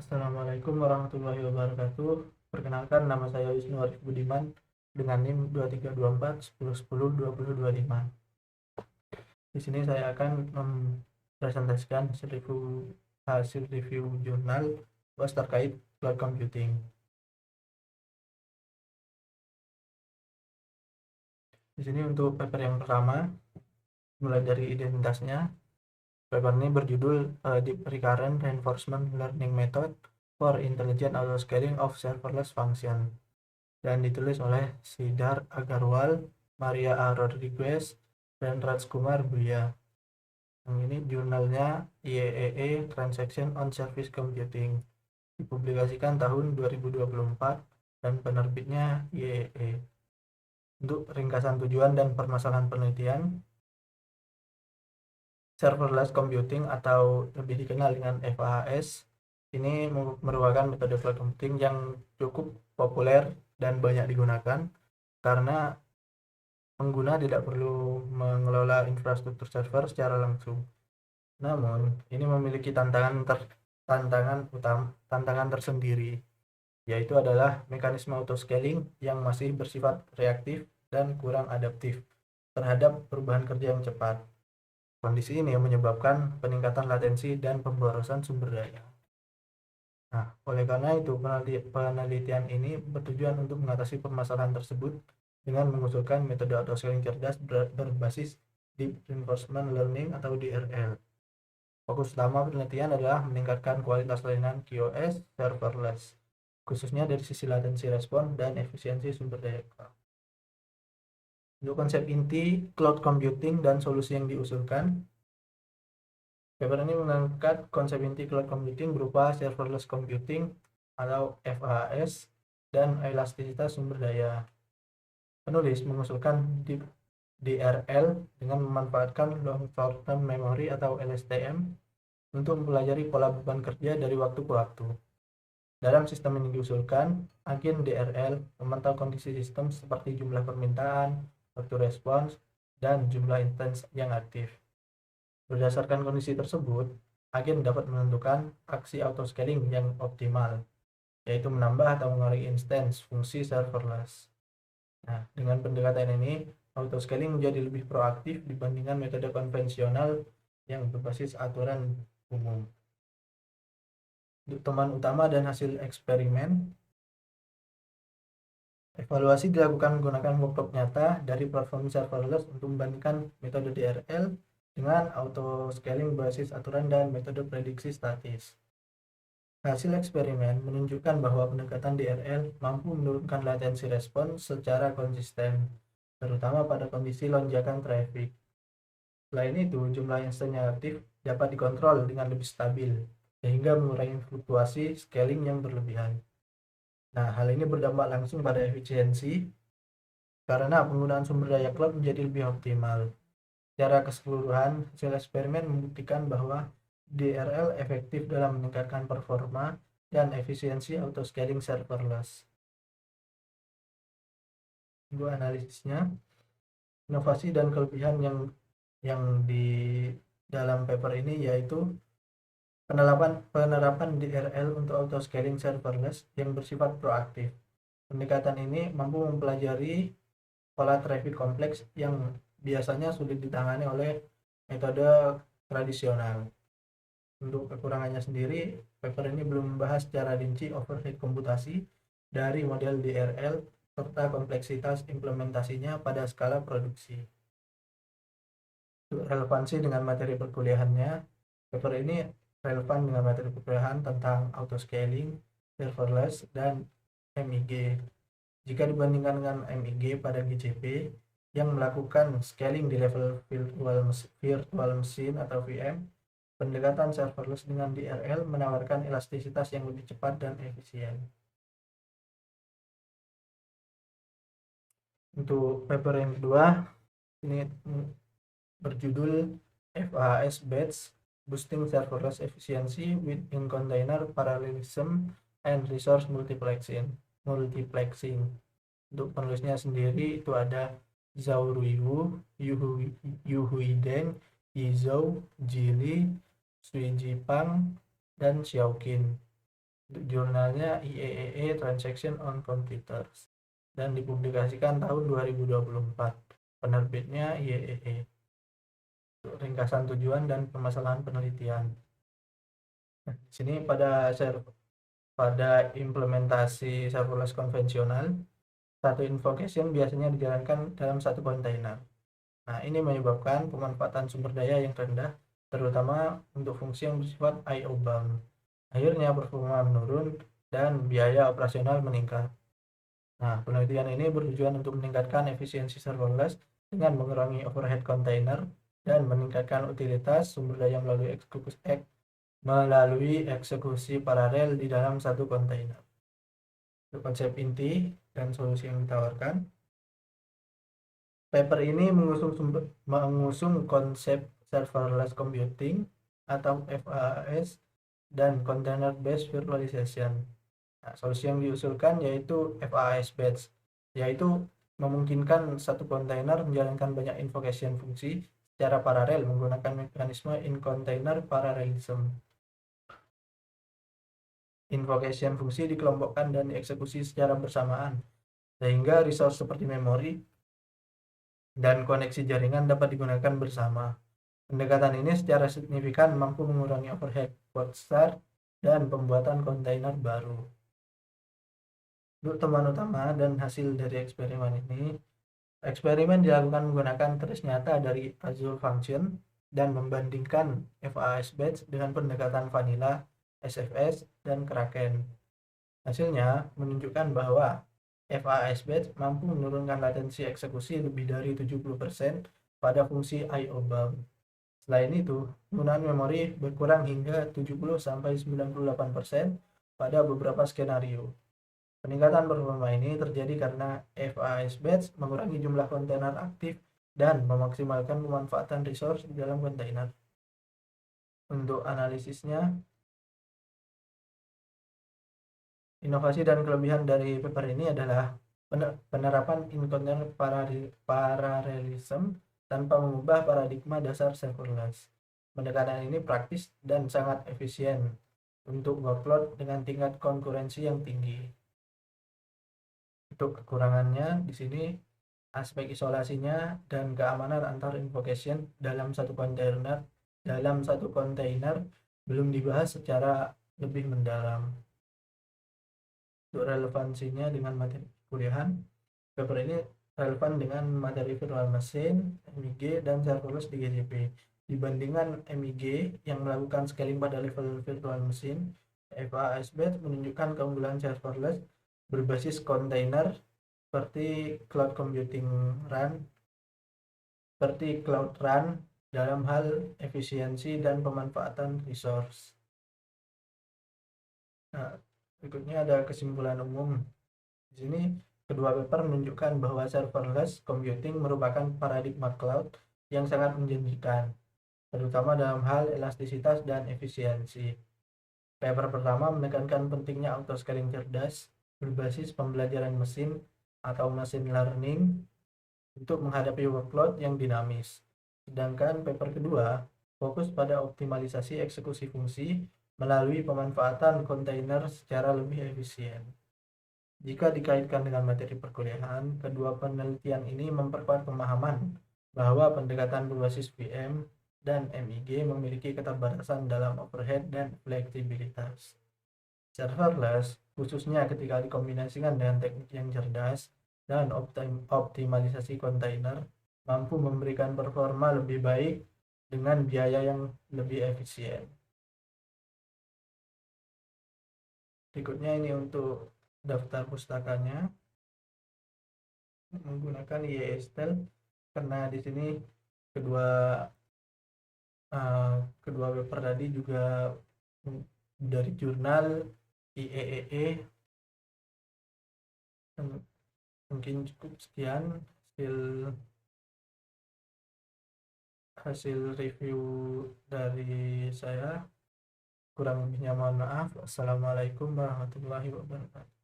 Assalamualaikum warahmatullahi wabarakatuh. Perkenalkan, nama saya Wisnu Arif Budiman dengan NIM 2324 1010 2025. Di sini saya akan mempresentasikan hasil review jurnal bahas terkait cloud computing. Di sini untuk paper yang pertama, mulai dari identitasnya. Paper ini berjudul Deep Recurrent Reinforcement Learning Method for Intelligent Autoscaling of Serverless Function, dan ditulis oleh Siddhar Agarwal, Maria A. Rodriguez, dan Rajkumar Buya. Yang ini jurnalnya IEEE Transaction on Service Computing, dipublikasikan tahun 2024 dan penerbitnya IEEE. Untuk ringkasan tujuan dan permasalahan penelitian, serverless computing atau lebih dikenal dengan FAS ini merupakan metode cloud computing yang cukup populer dan banyak digunakan karena pengguna tidak perlu mengelola infrastruktur server secara langsung. Namun, ini memiliki tantangan tersendiri, yaitu adalah mekanisme autoscaling yang masih bersifat reaktif dan kurang adaptif terhadap perubahan kerja yang cepat. Kondisi ini menyebabkan peningkatan latensi dan pemborosan sumber daya. Nah, oleh karena itu, penelitian ini bertujuan untuk mengatasi permasalahan tersebut dengan mengusulkan metode autoscaling cerdas berbasis Deep Reinforcement Learning atau DRL. Fokus utama penelitian adalah meningkatkan kualitas layanan QoS serverless, khususnya dari sisi latensi respon dan efisiensi sumber daya. Untuk konsep inti cloud computing dan solusi yang diusulkan, paper ini mengangkat konsep inti cloud computing berupa serverless computing atau FAS dan elastisitas sumber daya. Penulis mengusulkan DRL dengan memanfaatkan long short-term memory atau LSTM untuk mempelajari pola beban kerja dari waktu ke waktu. Dalam sistem ini diusulkan, agen DRL memantau kondisi sistem seperti jumlah permintaan, waktu respons, dan jumlah instance yang aktif. Berdasarkan kondisi tersebut, agen dapat menentukan aksi autoscaling yang optimal, yaitu menambah atau mengurangi instance fungsi serverless. Nah, dengan pendekatan ini, autoscaling menjadi lebih proaktif dibandingkan metode konvensional yang berbasis aturan umum. Untuk temuan utama dan hasil eksperimen, evaluasi dilakukan menggunakan workflow nyata dari platform serverless untuk membandingkan metode DRL dengan autoscaling berbasis aturan dan metode prediksi statis. Hasil eksperimen menunjukkan bahwa pendekatan DRL mampu menurunkan latensi respon secara konsisten, terutama pada kondisi lonjakan traffic. Selain itu, jumlah instance yang aktif dapat dikontrol dengan lebih stabil, sehingga mengurangi fluktuasi scaling yang berlebihan. Nah, hal ini berdampak langsung pada efisiensi, karena penggunaan sumber daya cloud menjadi lebih optimal. Secara keseluruhan, hasil eksperimen membuktikan bahwa DRL efektif dalam meningkatkan performa dan efisiensi autoscaling serverless. Untuk analisisnya, inovasi dan kelebihan yang di dalam paper ini yaitu penerapan DRL untuk autoscaling serverless yang bersifat proaktif. Pendekatan ini mampu mempelajari pola traffic kompleks yang biasanya sulit ditangani oleh metode tradisional. Untuk kekurangannya sendiri, paper ini belum membahas secara rinci overhead komputasi dari model DRL serta kompleksitas implementasinya pada skala produksi. Untuk relevansi dengan materi perkuliahannya, paper ini relevan dengan materi perkuliahan tentang autoscaling, serverless, dan MIG. Jika dibandingkan dengan MIG pada GCP yang melakukan scaling di level virtual machine atau VM, pendekatan serverless dengan DRL menawarkan elastisitas yang lebih cepat dan efisien. Untuk paper yang kedua, ini berjudul FAS Batch Boosting Serverless Efficiency with in Container Parallelism and Resource Multiplexing. Untuk penulisnya sendiri itu ada Zhao Ruiwu, Yu Huideng, Yizhou, Jili, Sui Jipang, dan Xiaoqin. Jurnalnya IEEE Transaction on Computers dan dipublikasikan tahun 2024. Penerbitnya IEEE. Ringkasan tujuan dan permasalahan penelitian. Nah, di sini pada implementasi serverless konvensional, satu invocation biasanya dijalankan dalam satu kontainer. Nah, ini menyebabkan pemanfaatan sumber daya yang rendah, terutama untuk fungsi yang bersifat I/O bound. Akhirnya performa menurun dan biaya operasional meningkat. Nah, penelitian ini bertujuan untuk meningkatkan efisiensi serverless dengan mengurangi overhead kontainer dan meningkatkan utilitas sumber daya melalui eksekusi paralel di dalam satu kontainer. Itu konsep inti dan solusi yang ditawarkan. Paper ini mengusung konsep serverless computing atau FaaS dan container based virtualization. Nah, solusi yang diusulkan yaitu FaaS batch, yaitu memungkinkan satu kontainer menjalankan banyak invocation fungsi secara paralel menggunakan mekanisme in-container parallelism. Invocation fungsi dikelompokkan dan dieksekusi secara bersamaan, sehingga resource seperti memori dan koneksi jaringan dapat digunakan bersama. Pendekatan ini secara signifikan mampu mengurangi overhead cold start dan pembuatan kontainer baru. Untuk temuan utama dan hasil dari eksperimen ini, eksperimen dilakukan menggunakan trace nyata dari Azure Function dan membandingkan FaaS batch dengan pendekatan vanilla, SFS, dan Kraken. Hasilnya menunjukkan bahwa FaaS batch mampu menurunkan latensi eksekusi lebih dari 70% pada fungsi I/O bound. Selain itu, penggunaan memori berkurang hingga 70-98% pada beberapa skenario. Peningkatan performa ini terjadi karena FaaS batch mengurangi jumlah kontainer aktif dan memaksimalkan pemanfaatan resource di dalam kontainer. Untuk analisisnya, inovasi dan kelebihan dari paper ini adalah penerapan in-container parallelism tanpa mengubah paradigma dasar serverless. Pendekatan ini praktis dan sangat efisien untuk workload dengan tingkat konkurensi yang tinggi. Untuk kekurangannya di sini aspek isolasinya dan keamanan antar invocation dalam satu kontainer belum dibahas secara lebih mendalam. Untuk relevansinya dengan materi kuliahan, paper ini relevan dengan materi virtual machine, MIG, dan serverless di GCP. Dibandingkan MIG yang melakukan scaling pada level virtual machine, FaaS batch menunjukkan keunggulan serverless berbasis kontainer seperti cloud run dalam hal efisiensi dan pemanfaatan resource. Nah, berikutnya ada kesimpulan umum. Di sini kedua paper menunjukkan bahwa serverless computing merupakan paradigma cloud yang sangat menjanjikan, terutama dalam hal elastisitas dan efisiensi. Paper pertama menekankan pentingnya autoscaling cerdas berbasis pembelajaran mesin atau machine learning untuk menghadapi workload yang dinamis. Sedangkan paper kedua fokus pada optimalisasi eksekusi fungsi melalui pemanfaatan kontainer secara lebih efisien. Jika dikaitkan dengan materi perkuliahan, kedua penelitian ini memperkuat pemahaman bahwa pendekatan berbasis VM dan MIG memiliki keterbatasan dalam overhead dan fleksibilitas. Serverless, khususnya ketika dikombinasikan dengan teknik yang cerdas dan optimalisasi kontainer, mampu memberikan performa lebih baik dengan biaya yang lebih efisien. Berikutnya ini untuk daftar pustakanya menggunakan IESTEL, karena di sini kedua paper tadi juga dari jurnal IEEE. Mungkin cukup sekian hasil review dari saya. Kurang lebihnya mohon maaf. Assalamualaikum warahmatullahi wabarakatuh.